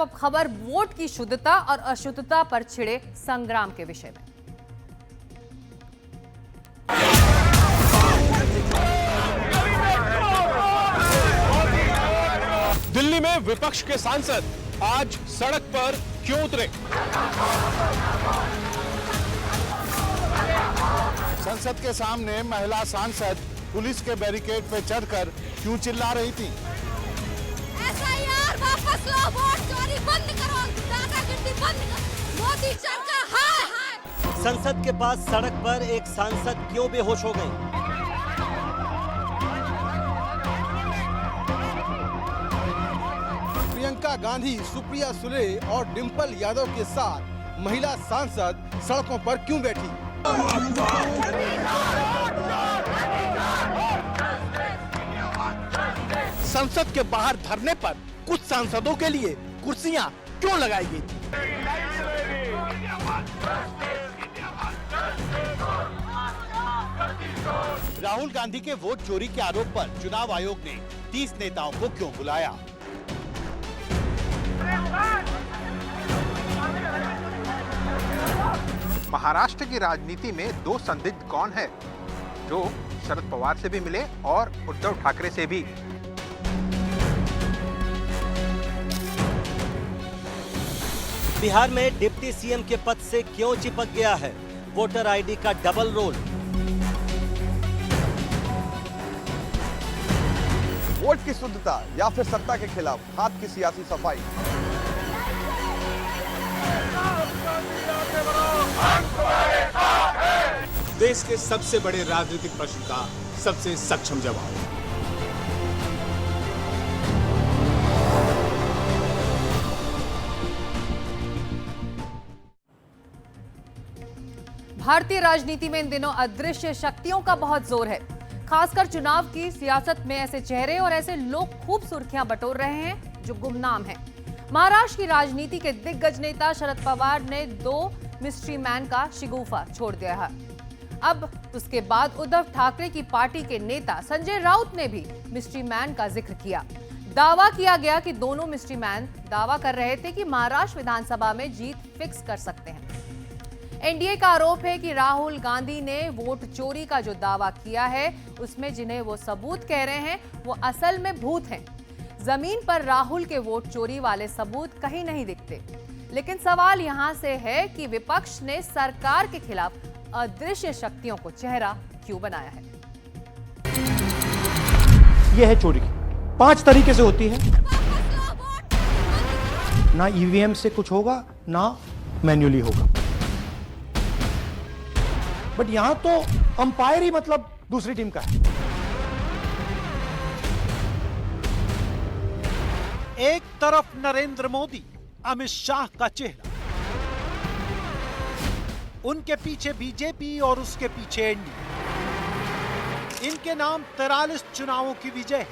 अब खबर वोट की शुद्धता और अशुद्धता पर छिड़े संग्राम के विषय में। दिल्ली में विपक्ष के सांसद आज सड़क पर क्यों उतरे? संसद के सामने महिला सांसद पुलिस के बैरिकेड पे चढ़कर क्यों चिल्ला रही थी? एसआईआर वापस लो, वोट चोरी बंद करो, दादागिरी बंद करो, मोदी सरकार हाय हाय। संसद के पास सड़क पर एक सांसद क्यों बेहोश हो गए? प्रियंका गांधी, सुप्रिया सुले और डिंपल यादव के साथ महिला सांसद सड़कों पर क्यों बैठी? संसद के बाहर धरने पर कुछ सांसदों के लिए कुर्सियां क्यों लगाई गई थी? राहुल गांधी के वोट चोरी के आरोप पर चुनाव आयोग ने 30 नेताओं को क्यों बुलाया? महाराष्ट्र की राजनीति में दो संदिग्ध कौन है, जो शरद पवार से भी मिले और उद्धव ठाकरे से भी? बिहार में डिप्टी सीएम के पद से क्यों चिपक गया है वोटर आईडी का डबल रोल? वोट की शुद्धता या फिर सत्ता के खिलाफ हाथ की सियासी सफाई? देश के सबसे बड़े राजनीतिक प्रश्न का सबसे सक्षम जवाब। भारतीय राजनीति में इन दिनों अदृश्य शक्तियों का बहुत जोर है। खासकर चुनाव की सियासत में ऐसे चेहरे और ऐसे लोग खूब सुर्खियां बटोर रहे हैं जो गुमनाम हैं। महाराष्ट्र की राजनीति के दिग्गज नेता शरद पवार ने 2 मिस्ट्री मैन का शिगुफा छोड़ दिया है। अब उसके बाद उद्धव ठाकरे की पार्टी के नेता संजय राउत ने भी मिस्ट्री मैन का जिक्र किया। दावा किया गया कि दोनों मिस्ट्री मैन दावा कर रहे थे कि महाराष्ट्र विधानसभा में जीत फिक्स कर सकते हैं। एनडीए का आरोप है कि राहुल गांधी ने वोट चोरी का जो दावा किया है उसमें जिन्हें वो सबूत कह रहे हैं वो असल में भूत हैं। जमीन पर राहुल के वोट चोरी वाले सबूत कहीं नहीं दिखते। लेकिन सवाल यहां से है कि विपक्ष ने सरकार के खिलाफ अदृश्य शक्तियों को चेहरा क्यों बनाया है? यह है चोरी 5 तरीके से होती है। ना ईवीएम से कुछ होगा ना मैन्युअली होगा, बट यहां तो अंपायर ही मतलब दूसरी टीम का है। एक तरफ नरेंद्र मोदी, अमित शाह का चेहरा, उनके पीछे बीजेपी और उसके पीछे एनडीए। इनके नाम 43 चुनावों की विजय है।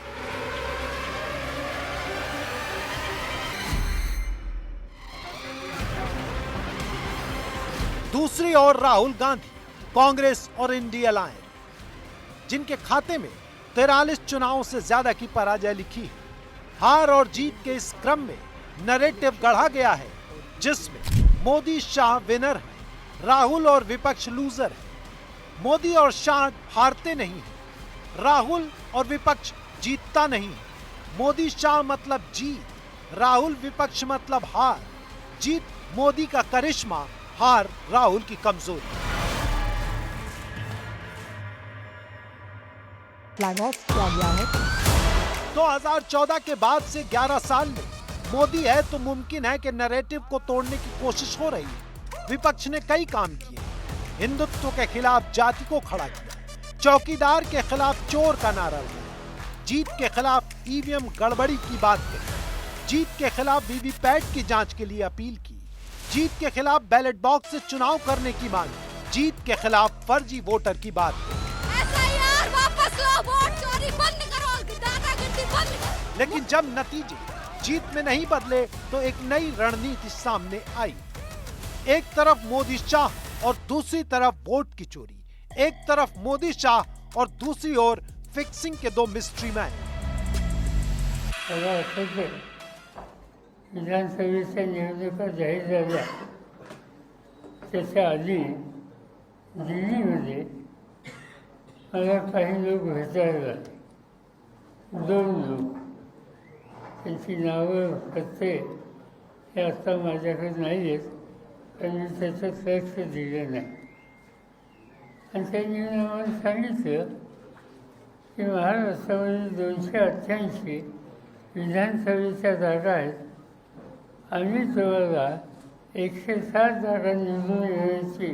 दूसरी ओर राहुल गांधी, कांग्रेस और इंडिया अलायंस, जिनके खाते में 43 चुनावों से ज्यादा की पराजय लिखी है। हार और जीत के इस क्रम में नैरेटिव गढ़ा गया है जिसमें मोदी शाह विनर है, राहुल और विपक्ष लूजर है। मोदी और शाह हारते नहीं हैं, राहुल और विपक्ष जीतता नहीं है। मोदी शाह मतलब जीत, राहुल विपक्ष मतलब हार। जीत मोदी का करिश्मा, हार राहुल की कमजोरी। फ्लैग ऑफ किया गया है। 2014 के बाद से 11 साल में मोदी है तो मुमकिन है कि नैरेटिव को तोड़ने की कोशिश हो रही है। विपक्ष ने कई काम किए। हिंदुत्व के खिलाफ जाति को खड़ा किया, चौकीदार के खिलाफ चोर का नारा लगाया, जीत के खिलाफ ईवीएम गड़बड़ी की बात कही, जीत के खिलाफ वीवीपैट की जांच के लिए अपील की, जीत के खिलाफ बैलेट बॉक्स से चुनाव करने की मांग, जीत के खिलाफ फर्जी वोटर की बात कही। एसआईआर वापस लो, वोट चोरी बंद करो, दादागिरी बंद करो। लेकिन जब नतीजे जीत में नहीं बदले तो एक नई रणनीति सामने आई। एक तरफ मोदी शाह और दूसरी तरफ वोट की चोरी। एक तरफ मोदी शाह और दूसरी ओर फिक्सिंग के 2 मिस्ट्री मैन। विधानसभेच्या निवडणुका जाहीर झाल्या त्याच्या आधी दिल्लीमध्ये मला काही लोक भेटायला आले. 2 लोक, त्यांची नावं पत्ते हे आता माझ्याकडे नाही आहेत, पण मी त्याच्यात लक्ष दिलं नाही. आणि त्यांनी आम्हाला सांगितलं की महाराष्ट्रामध्ये 288 विधानसभेच्या जागा आहेत. आम्ही तुम्हाला 107 जागा निवडून येण्याची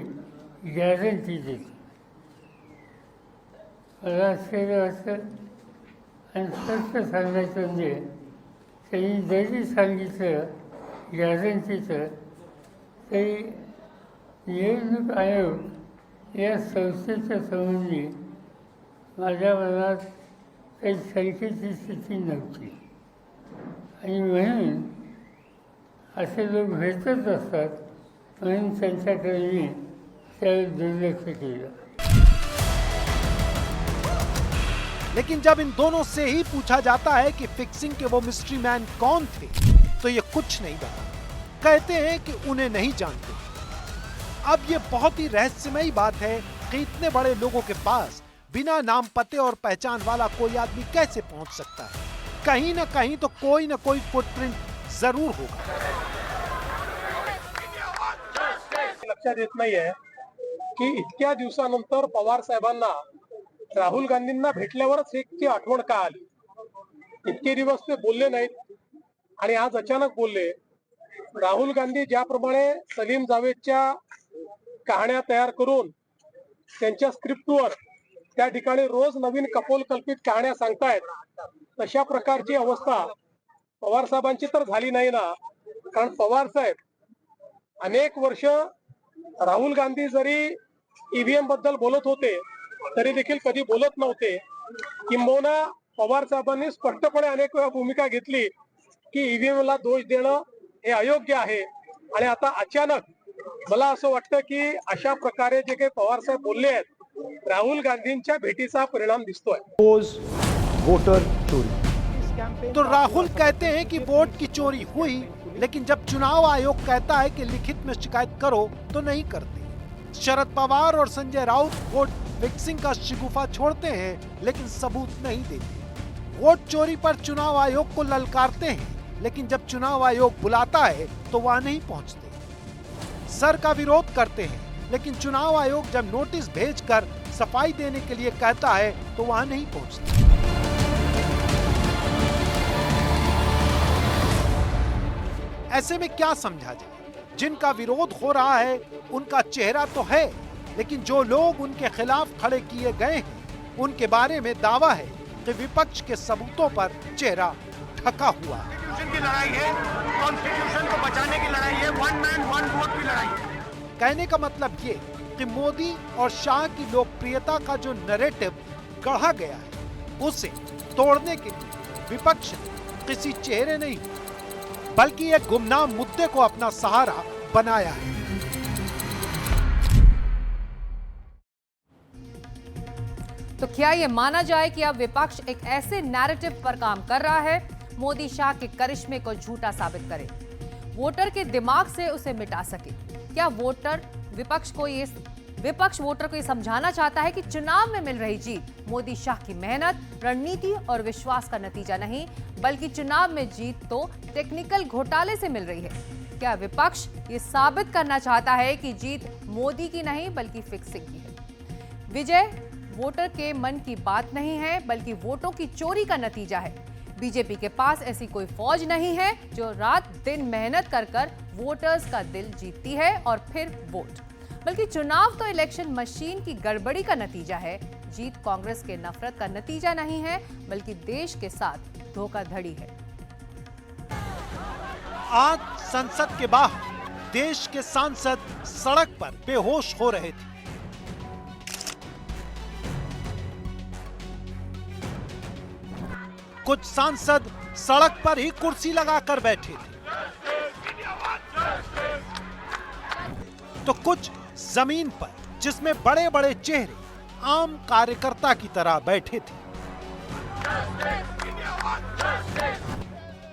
गॅरंटी देतो. मला आश्चर्य वाटतं आणि स्पष्ट सांगायचं म्हणजे त्यांनी जरी सांगितलं गॅरंटीचं तरी निवडणूक आयोग या संस्थेच्या संबंधी माझ्या मनात काही शंकेची स्थिती नव्हती. आणि म्हणून असे लोक भेटत असतात म्हणून त्यांच्याकडे मी त्यावेळी दुर्लक्ष केलं. लेकिन जब इन दोनों से ही पूछा जाता है कि फिक्सिंग के वो मिस्ट्री मैन कौन थे, तो ये कुछ नहीं बताते. कहते हैं कि उन्हें नहीं जानते. अब ये बहुत ही रहस्यमयी बात है कि इतने बड़े लोगों के पास बिना नाम पते और पहचान वाला कोई आदमी कैसे पहुंच सकता है. कहीं ना कहीं तो कोई ना कोई फुटप्रिंट जरूर होगा. लक्षात येत नाहीये की इतक्या दिवसानंतर पवार साहेबांना राहुल गांधींना भेटल्यावरच एक आठवण का आली. इतके दिवस ते बोलले नाहीत आणि आज अचानक बोलले. राहुल गांधी ज्याप्रमाणे सलीम जावेदच्या कहाण्या तयार करून त्यांच्या स्क्रिप्टवर त्या ठिकाणी रोज नवीन कपोलकल्पित कहाण्या सांगतायत, तशा प्रकारची अवस्था पवार साहेबांची तर झाली नाही ना. कारण पवार साहेब अनेक वर्ष राहुल गांधी जरी ईव्हीएम बद्दल बोलत होते तरी देखील कधी बोलत नव्हते. किंबहुना पवार साहेबांनी स्पष्टपणे अनेक वेळा भूमिका घेतली की ईव्हीएम ला दोष देणं हे अयोग्य आहे. आणि आता अचानक मला असं वाटतं की अशा प्रकारे जे काही पवार साहेब बोलले आहेत राहुल गांधींच्या भेटीचा परिणाम दिसतोय. वोटर चोरी. तो राहुल कहते हैं कि वोट की चोरी हुई, लेकिन जब चुनाव आयोग कहता है कि लिखित में शिकायत करो तो नहीं करते. शरद पवार और संजय राउत वोट फिक्सिंग का शिगुफा छोड़ते हैं लेकिन सबूत नहीं देते. वोट चोरी पर चुनाव आयोग को ललकारते हैं, लेकिन जब चुनाव आयोग बुलाता है तो वहां नहीं पहुंचते. सर का विरोध करते हैं, लेकिन चुनाव आयोग जब नोटिस भेजकर सफाई देने के लिए कहता है तो वहां नहीं पहुंचते. ऐसे में क्या समझा जाए? जिनका विरोध हो रहा है उनका चेहरा तो है, लेकिन जो लोग उनके खिलाफ खड़े किए गए हैं उनके बारे में दावा है कि विपक्ष के सबूतों पर चेहरा ढका हुआ है. कॉन्स्टिट्यूशन की लड़ाई है, कॉन्स्टिट्यूशन को बचाने की लड़ाई है, वन मैन वन वोट की लड़ाई है. कहने का मतलब ये कि मोदी और शाह की लोकप्रियता का जो नैरेटिव गढ़ा गया है उसे तोड़ने के लिए विपक्ष ने किसी चेहरे नहीं बल्कि एक गुमनाम मुद्दे को अपना सहारा बनाया है. तो क्या ये माना जाए कि अब विपक्ष एक ऐसे नैरेटिव पर काम कर रहा है मोदी शाह के करिश्मे को झूठा साबित करे, वोटर के दिमाग से उसे मिटा सके? क्या विपक्ष वोटर को ये समझाना चाहता है कि चुनाव में मिल रही जीत मोदी शाह की मेहनत, रणनीति और विश्वास का नतीजा नहीं, बल्कि चुनाव में जीत तो टेक्निकल घोटाले से मिल रही है? क्या विपक्ष ये साबित करना चाहता है कि जीत मोदी की नहीं बल्कि फिक्सिंग की है? विजय वोटर के मन की बात नहीं है बल्कि वोटों की चोरी का नतीजा है. बीजेपी के पास ऐसी कोई फौज नहीं है जो रात दिन मेहनत कर कर वोटर्स का दिल जीतती है और फिर वोट, बल्कि चुनाव तो इलेक्शन मशीन की गड़बड़ी का नतीजा है. जीत कांग्रेस के नफरत का नतीजा नहीं है बल्कि देश के साथ धोखाधड़ी है. आज संसद के बाहर देश के सांसद सड़क पर बेहोश हो रहे थे. कुछ सांसद सड़क पर ही कुर्सी लगाकर बैठे थे, तो कुछ जमीन पर जिसमें बड़े बड़े चेहरे आम कार्यकर्ता की तरह बैठे थे.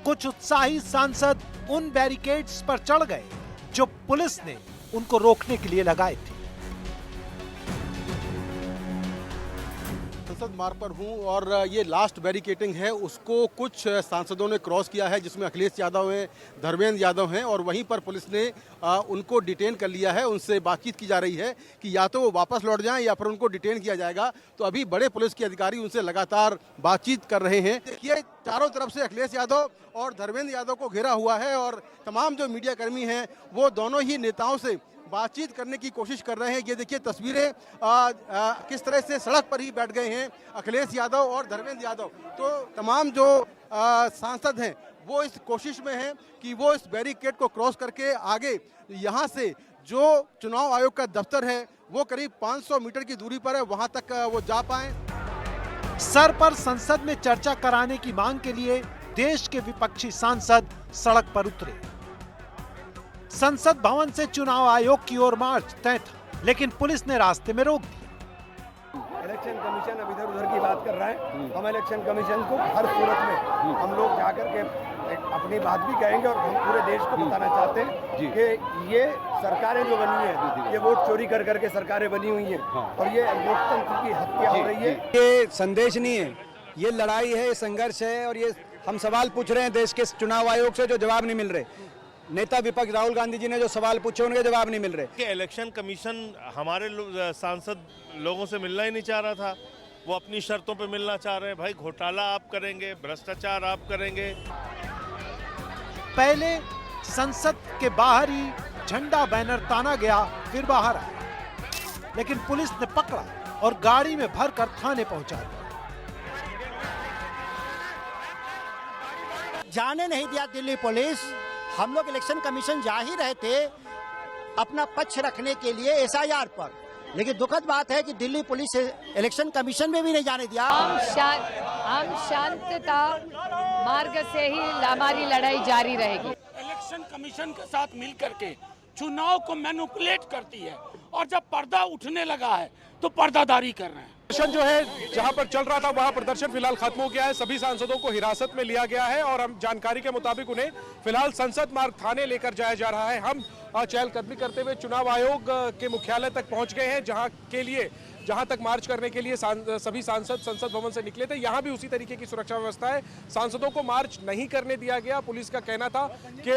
कुछ उत्साही सांसद उन बैरिकेड्स पर चढ़ गए जो पुलिस ने उनको रोकने के लिए लगाए थे। संसद मार्ग पर हूं और ये लास्ट बैरिकेडिंग है, उसको कुछ सांसदों ने क्रॉस किया है, जिसमें अखिलेश यादव हैं, धर्मेंद्र यादव हैं, और वहीं पर पुलिस ने उनको डिटेन कर लिया है। उनसे बातचीत की जा रही है कि या तो वो वापस लौट जाएं या फिर उनको डिटेन किया जाएगा। तो अभी बड़े पुलिस के अधिकारी उनसे लगातार बातचीत कर रहे हैं। देखिए, चारों तरफ से अखिलेश यादव और धर्मेंद्र यादव को घेरा हुआ है और तमाम जो मीडिया कर्मी हैं वो दोनों ही नेताओं से बातचीत करने की कोशिश कर रहे हैं। ये देखिए तस्वीरें किस तरह से सड़क पर ही बैठ गए हैं अखिलेश यादव और धर्मेंद्र यादव। तो तमाम जो सांसद हैं वो इस कोशिश में हैं कि वो इस बैरिकेड को क्रॉस करके आगे यहाँ से जो चुनाव आयोग का दफ्तर है वो करीब 500 मीटर की दूरी पर है, वहाँ तक वो जा पाएं। सर पर संसद में चर्चा कराने की मांग के लिए देश के विपक्षी सांसद सड़क पर उतरे। संसद भवन से चुनाव आयोग की ओर मार्च तय था, लेकिन पुलिस ने रास्ते में रोक दिया। इलेक्शन कमीशन अब इधर उधर की बात कर रहा है। हम इलेक्शन कमीशन को हर सूरत में हम लोग जाकर के अपनी बात भी कहेंगे और हम पूरे देश को बताना चाहते हैं कि ये सरकारें जो बनी है ये वोट चोरी कर करके सरकारें बनी हुई हैं और ये लोकतंत्र की हत्या हो रही है। ये संदेश नहीं है, ये लड़ाई है, संघर्ष है और ये हम सवाल पूछ रहे हैं देश के चुनाव आयोग से जो जवाब नहीं मिल रहे। नेता विपक्ष राहुल गांधी जी ने जो सवाल पूछे उनके जवाब नहीं मिल रहे। कि इलेक्शन कमीशन हमारे सांसद लोगों से मिलना ही नहीं चाह रहा था, वो अपनी शर्तों पे मिलना चाह रहे हैं। भाई घोटाला आप करेंगे, भ्रष्टाचार आप करेंगे। पहले संसद के बाहर ही झंडा बैनर ताना गया, फिर बाहर आया, लेकिन पुलिस ने पकड़ा और गाड़ी में भरकर थाने पहुंचा दिया। जाने नहीं दिया दिल्ली पुलिस। हम लोग इलेक्शन कमीशन जा ही रहे थे अपना पक्ष रखने के लिए एसआईआर पर, लेकिन दुखद बात है कि दिल्ली पुलिस इलेक्शन कमीशन में भी नहीं जाने दिया। हम शांतता मार्ग से ही हमारी लड़ाई जारी रहेगी। इलेक्शन कमीशन के साथ मिल करके चुनाव को मैनिपुलेट करती है और जब पर्दा उठने लगा है तो पर्दादारी कर रहे हैं। प्रदर्शन जो है जहां पर चल रहा था वहां प्रदर्शन फिलहाल खत्म हो गया है। सभी सांसदों को हिरासत में लिया गया है और हम जानकारी के मुताबिक उन्हें फिलहाल संसद मार्ग थाने लेकर जाया जा रहा है। हम चहलकदमी करते हुए चुनाव आयोग के मुख्यालय तक पहुंच गए हैं, जहां तक मार्च करने के लिए सभी सांसद संसद भवन से निकले थे। यहां भी उसी तरीके की सुरक्षा व्यवस्था है। सांसदों को मार्च नहीं करने दिया गया। पुलिस का कहना था कि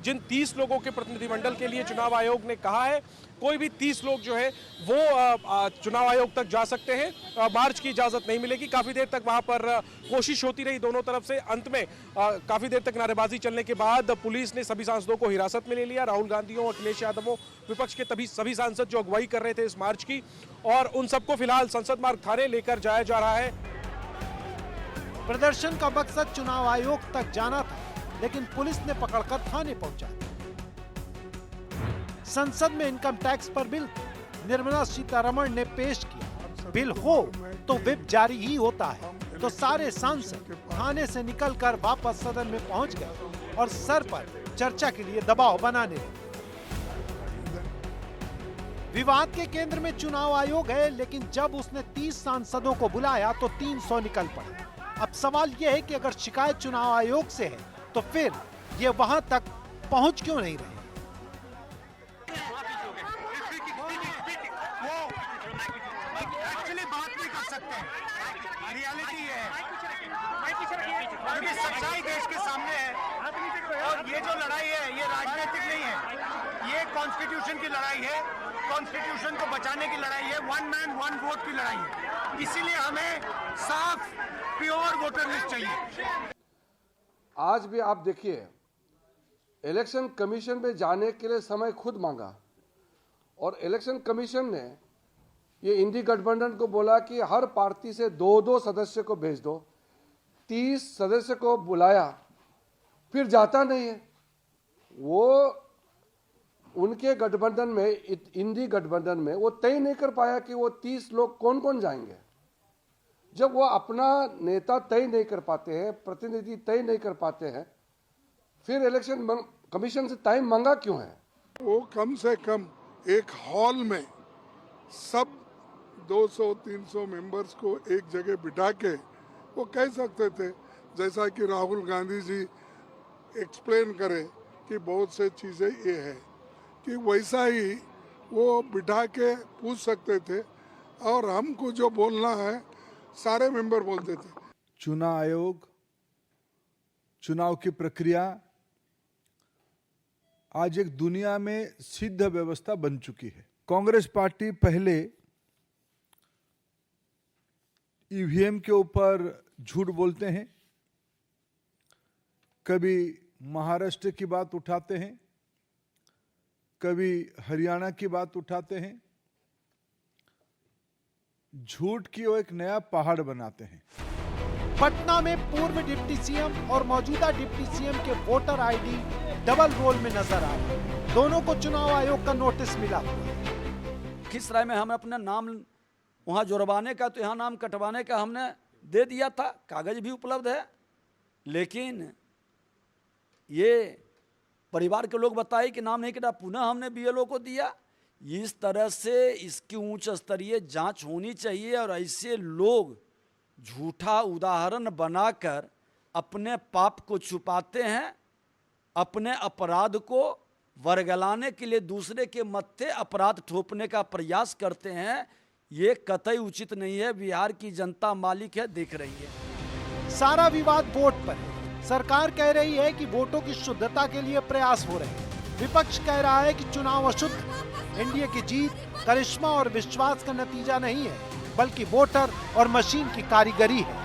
जिन 30 लोगों के प्रतिनिधिमंडल के लिए चुनाव आयोग ने कहा है, कोई भी 30 लोग जो है वो चुनाव आयोग तक जा सकते हैं, मार्च की इजाजत नहीं मिलेगी। काफी देर तक वहां पर कोशिश होती रही दोनों तरफ से। अंत में काफी देर तक नारेबाजी चलने के बाद पुलिस ने सभी सांसदों को हिरासत में ले लिया। राहुल गांधी हो, अखिलेश यादव हो, विपक्ष के सभी सांसद जो अगुवाई कर रहे थे इस मार्च की, और उन सबको फिलहाल संसद मार्ग थाने लेकर जाया जा रहा है। प्रदर्शन का मकसद चुनाव आयोग तक जाना था, लेकिन पुलिस ने पकड़कर थाने पहुंचा दिया। संसद में इनकम टैक्स पर बिल निर्मला सीतारमण ने पेश किया। बिल हो तो व्हिप जारी ही होता है, तो सारे सांसद थाने से निकलकर वापस सदन में पहुंच गए और सर पर चर्चा के लिए दबाव बनाने लगे। विवाद के केंद्र में चुनाव आयोग है, लेकिन जब उसने 30 सांसदों को बुलाया तो 300 निकल पड़े। अब सवाल यह है कि अगर शिकायत चुनाव आयोग से है तो फिर ये वहां तक पहुंच क्यों नहीं रहे? रियलिटी है क्योंकि सच्चाई देश के सामने है और ये जो लड़ाई है ये राजनीतिक नहीं है, ये कॉन्स्टिट्यूशन की लड़ाई है। कॉन्स्टिट्यूशन को बचाने की लड़ाई है, वन मैन वन वोट की लड़ाई है। इसीलिए हमें साफ प्योर वोटर लिस्ट चाहिए। आज भी आप देखिए, इलेक्शन कमीशन में जाने के लिए समय खुद मांगा और इलेक्शन कमीशन ने ये इंडी गठबंधन को बोला कि हर पार्टी से 2-2 सदस्य को भेज दो। 30 सदस्य को बुलाया, फिर जाता नहीं है। वो उनके गठबंधन में, इंडी गठबंधन में वो तय नहीं कर पाया कि वो 30 लोग कौन कौन जाएंगे। जब वो अपना नेता तय नहीं कर पाते हैं, प्रतिनिधि तय नहीं कर पाते हैं, फिर इलेक्शन कमीशन से टाइम मांगा क्यों है? वो कम से कम एक हॉल में सब 200-300 मेंबर्स को एक जगह बिठा के वो कह सकते थे, जैसा कि राहुल गांधी जी एक्सप्लेन करें कि बहुत से चीज़ें ये है कि वैसा ही वो बिठा के पूछ सकते थे और हमको जो बोलना है सारे मेंबर बोलते थे। चुनाव आयोग, चुनाव की प्रक्रिया आज एक दुनिया में सिद्ध व्यवस्था बन चुकी है। कांग्रेस पार्टी पहले ईवीएम के ऊपर झूठ बोलते हैं, कभी महाराष्ट्र की बात उठाते हैं, कभी हरियाणा की बात उठाते हैं, झूठ की वो एक नया पहाड़ बनाते हैं। पटना में पूर्व डिप्टी सीएम और मौजूदा डिप्टी सीएम के वोटर आईडी डबल रोल में नजर आए। दोनों को चुनाव आयोग का नोटिस मिला। खिसराय में हमें अपना नाम वहां जुड़वाने का, तो यहाँ नाम कटवाने का हमने दे दिया था, कागज भी उपलब्ध है। लेकिन ये परिवार के लोग बताए कि नाम नहीं कटा, पुनः हमने बीएलओ को दिया। इस तरह से इसकी उच्च स्तरीय जांच होनी चाहिए और ऐसे लोग झूठा उदाहरण बनाकर अपने पाप को छुपाते हैं, अपने अपराध को वर्गलाने के लिए दूसरे के मत्थे अपराध ठोपने का प्रयास करते हैं। ये कतई उचित नहीं है। बिहार की जनता मालिक है, देख रही है। सारा विवाद वोट पर है। सरकार कह रही है कि वोटों की शुद्धता के लिए प्रयास हो रहे हैं। विपक्ष कह रहा है कि चुनाव अशुद्ध। एनडीए की जीत करिश्मा और विश्वास का नतीजा नहीं है, बल्कि वोटर और मशीन की कारीगरी है।